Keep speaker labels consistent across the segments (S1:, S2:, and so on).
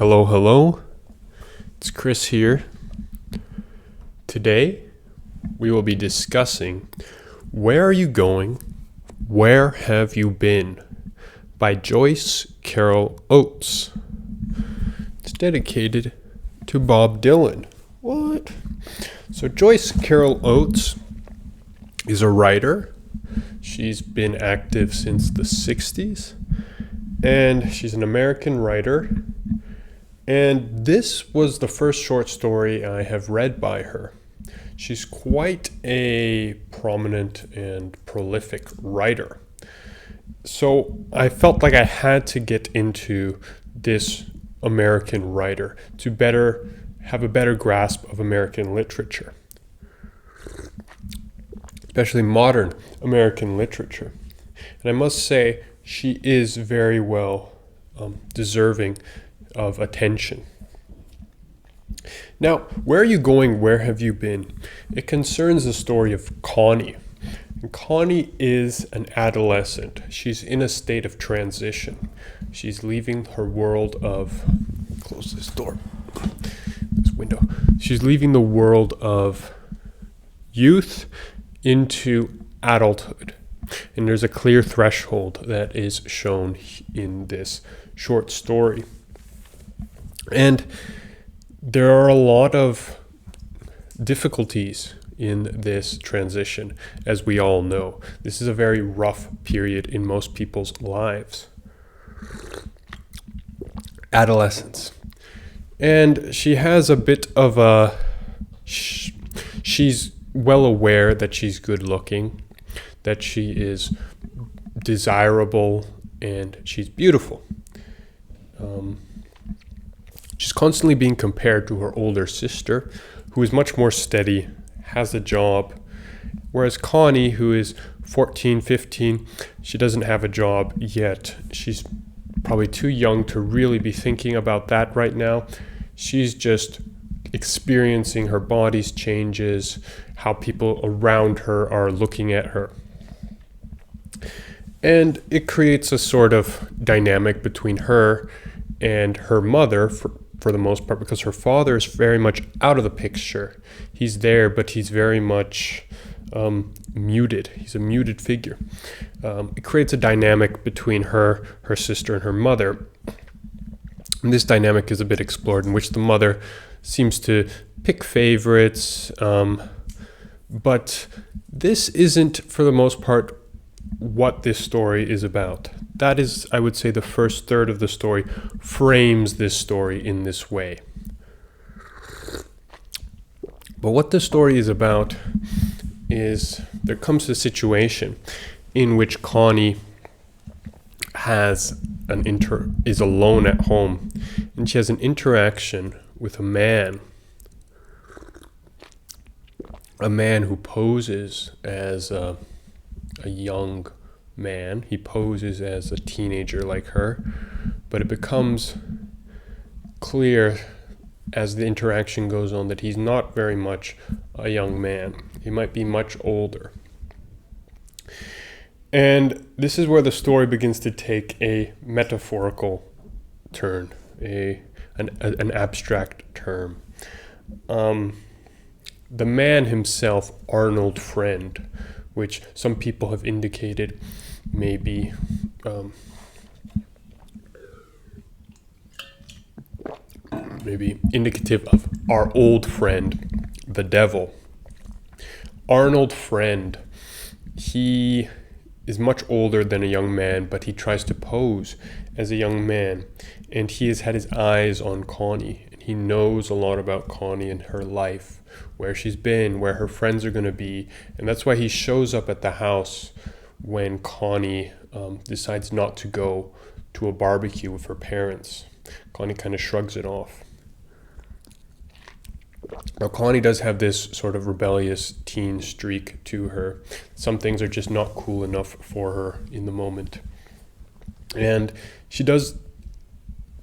S1: Hello, hello. It's Chris here. Today, we will be discussing Where Are You Going? Where Have You Been? By Joyce Carol Oates. It's dedicated to Bob Dylan. What? So Joyce Carol Oates is a writer. She's been active since the 60s. And she's an American writer. And this was the first short story I have read by her. She's quite a prominent and prolific writer. So I felt like I had to get into this American writer to have a better grasp of American literature, especially modern American literature. And I must say, she is very well deserving of attention. Now, Where Are You Going? Where Have You Been? It concerns the story of Connie. And Connie is an adolescent. She's in a state of transition. She's leaving her world of... Close this door. This window. She's leaving the world of youth into adulthood. And there's a clear threshold that is shown in this short story. And there are a lot of difficulties in this transition, as we all know. This is a very rough period in most people's lives. Adolescence. And she has a bit of a... She's well aware that she's good looking, that she is desirable, and she's beautiful. She's constantly being compared to her older sister, who is much more steady, has a job, whereas Connie, who is 14, 15, she doesn't have a job yet. She's probably too young to really be thinking about that right now. She's just experiencing her body's changes, how people around her are looking at her. And it creates a sort of dynamic between her and her mother for the most part, because her father is very much out of the picture. He's there, but he's very much muted. He's a muted figure. It creates a dynamic between her sister, and her mother. And this dynamic is a bit explored, in which the mother seems to pick favorites. But this isn't, for the most part, what this story is about. That is, I would say, the first third of the story frames this story in this way. But what the story is about is there comes a situation in which Connie is alone at home, and she has an interaction with a man who poses as a young man. He poses as a teenager like her, but it becomes clear as the interaction goes on that he's not very much a young man. He might be much older. And this is where the story begins to take a metaphorical turn, an abstract term. The man himself, Arnold Friend, which some people have indicated may be maybe indicative of our old friend, the devil. Arnold Friend, he is much older than a young man, but he tries to pose as a young man, and he has had his eyes on Connie, and he knows a lot about Connie and her life, where she's been, where her friends are going to be, and that's why he shows up at the house when Connie decides not to go to a barbecue with her parents. Connie kind of shrugs it off. Now, Connie does have this sort of rebellious teen streak to her. Some things are just not cool enough for her in the moment. And she does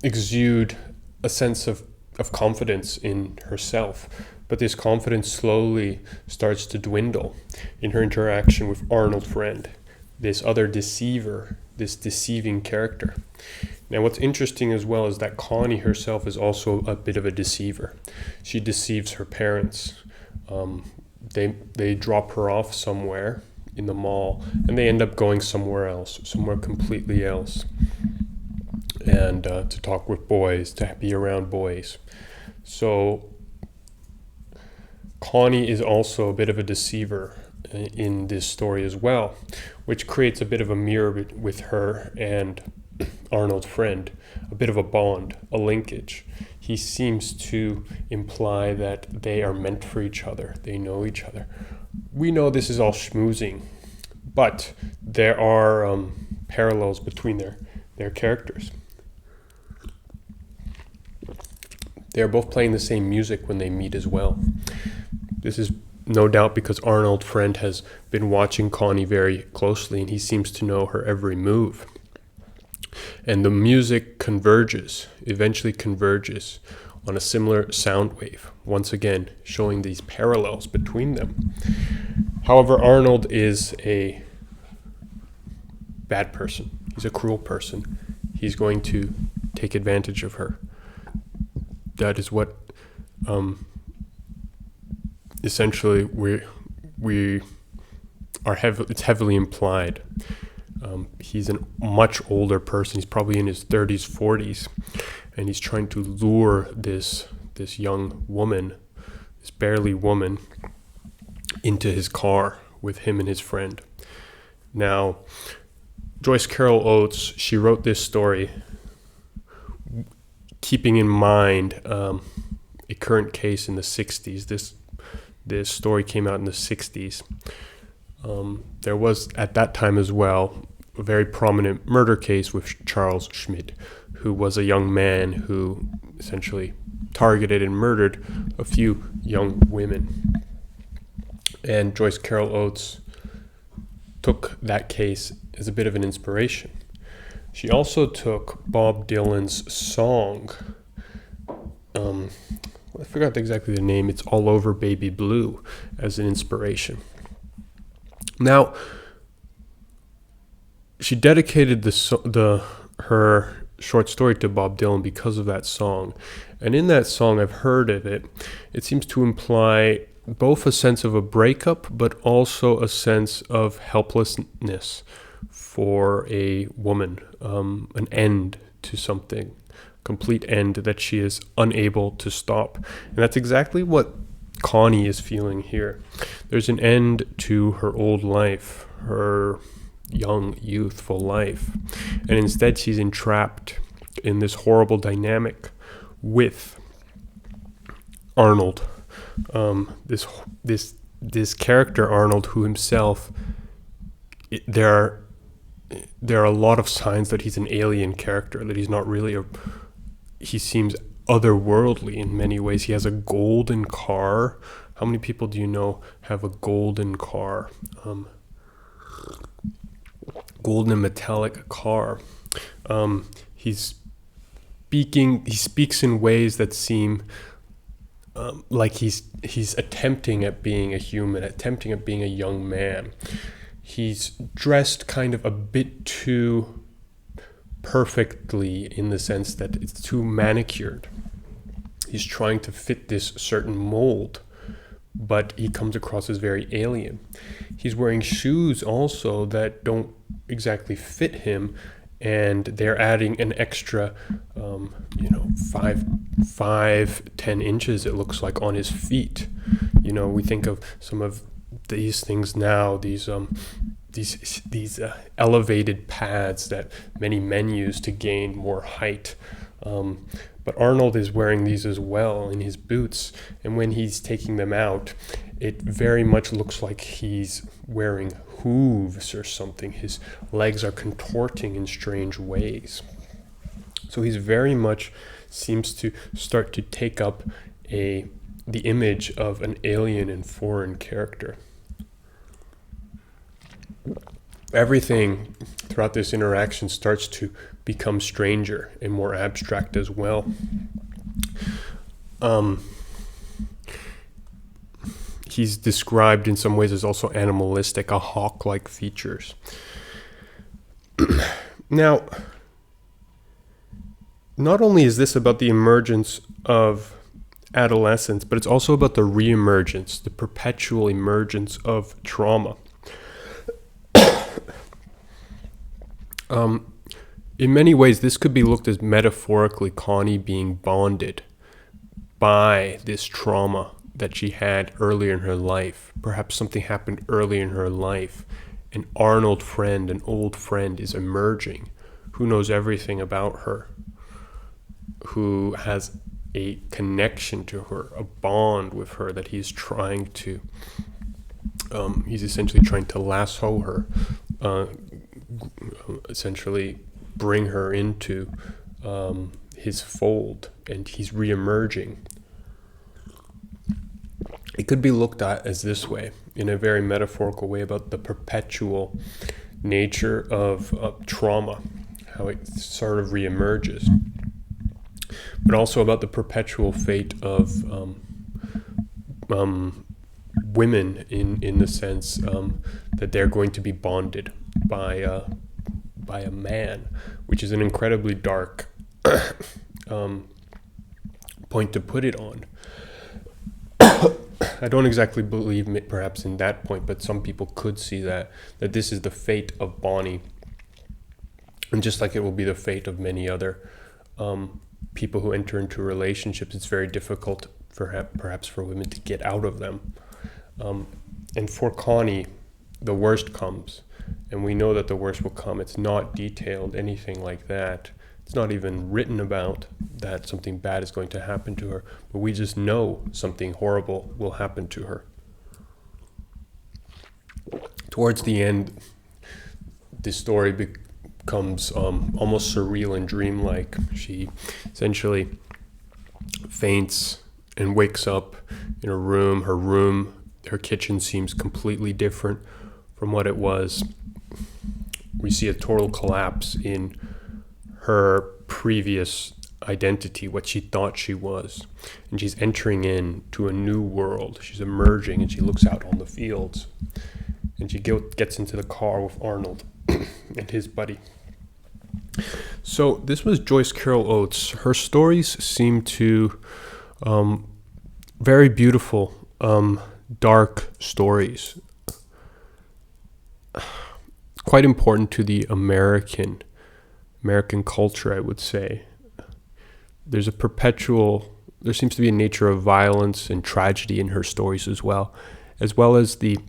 S1: exude a sense of confidence in herself. But this confidence slowly starts to dwindle in her interaction with Arnold Friend, this other deceiver, this deceiving character. Now, what's interesting as well is that Connie herself is also a bit of a deceiver. She deceives her parents. They drop her off somewhere in the mall, and they end up going somewhere else, somewhere completely else, and to talk with boys, to be around boys. So Connie is also a bit of a deceiver in this story as well, which creates a bit of a mirror with her and Arnold's friend, a bit of a bond, a linkage. He seems to imply that they are meant for each other. They know each other. We know this is all schmoozing, but there are parallels between their characters. They are both playing the same music when they meet as well. This is no doubt because Arnold's friend has been watching Connie very closely, and he seems to know her every move. And the music eventually converges on a similar sound wave, once again showing these parallels between them. However, Arnold is a bad person. He's a cruel person. He's going to take advantage of her. That is what essentially we are it's heavily implied. He's a much older person. He's probably in his 30s, 40s, and he's trying to lure this young woman, this barely woman, into his car with him and his friend. Now, Joyce Carol Oates, she wrote this story keeping in mind a current case in the 60s. This story came out in the 60s. There was, at that time as well, a very prominent murder case with Charles Schmidt, who was a young man who essentially targeted and murdered a few young women. And Joyce Carol Oates took that case as a bit of an inspiration. She also took Bob Dylan's song, I forgot exactly the name, it's All Over Baby Blue, as an inspiration. Now, she dedicated her short story to Bob Dylan because of that song. And in that song, I've heard of it, it seems to imply both a sense of a breakup, but also a sense of helplessness for a woman, an end to something, complete end that she is unable to stop. And that's exactly what Connie is feeling here. There's an end to her old life, her young, youthful life. And instead she's entrapped in this horrible dynamic with Arnold. This character Arnold, who himself, there are a lot of signs that he's an alien character, that he's not really he seems otherworldly in many ways. He has a golden car. How many people do you know have a golden car? Golden and metallic car. He speaks in ways that seem like he's attempting at being a human, attempting at being a young man. He's dressed kind of a bit too perfectly, in the sense that it's too manicured. He's trying to fit this certain mold, but he comes across as very alien. He's wearing shoes also that don't exactly fit him, and they're adding an extra 10 inches, it looks like, on his feet. We think of some of these things now, these elevated pads that many men use to gain more height. But Arnold is wearing these as well in his boots, and when he's taking them out, it very much looks like he's wearing hooves or something. His legs are contorting in strange ways. So he's very much seems to start to take up the image of an alien and foreign character. Everything throughout this interaction starts to become stranger and more abstract as well. He's described in some ways as also animalistic, a hawk-like features. Now, not only is this about the emergence of adolescence, but it's also about the reemergence, the perpetual emergence of trauma. In many ways, this could be looked as metaphorically Connie being bonded by this trauma that she had earlier in her life. Perhaps something happened early in her life. An Arnold friend, an old friend, is emerging, who knows everything about her, who has a connection to her, a bond with her that he's trying to, he's essentially trying to lasso her, essentially bring her into his fold, and he's reemerging. It could be looked at as this way, in a very metaphorical way, about the perpetual nature of trauma, how it sort of reemerges, but also about the perpetual fate of women in the sense that they're going to be bonded by a man, which is an incredibly dark point to put it on. I don't exactly believe perhaps in that point, but some people could see that this is the fate of Bonnie, and just like it will be the fate of many other people who enter into relationships, it's very difficult perhaps for women to get out of them. And for Connie, the worst comes, and we know that the worst will come. It's not detailed, anything like that. It's not even written about that something bad is going to happen to her, but we just know something horrible will happen to her. Towards the end, this story becomes almost surreal and dreamlike. She essentially faints and wakes up in a room. Her kitchen seems completely different from what it was. We see a total collapse in her previous identity, what she thought she was. And she's entering into a new world. She's emerging, and she looks out on the fields. And she gets into the car with Arnold and his buddy. So this was Joyce Carol Oates. Her stories seem to very beautiful, dark stories. Quite important to the American culture, I would say. There seems to be a nature of violence and tragedy in her stories as well as the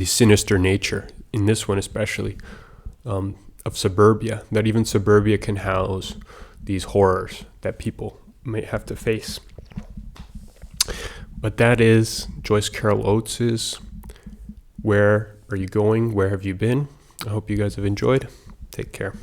S1: sinister nature, in this one especially, of suburbia, that even suburbia can house these horrors that people may have to face. But that is Joyce Carol Oates's Where Are You Going? Where Have You Been? I hope you guys have enjoyed. Take care.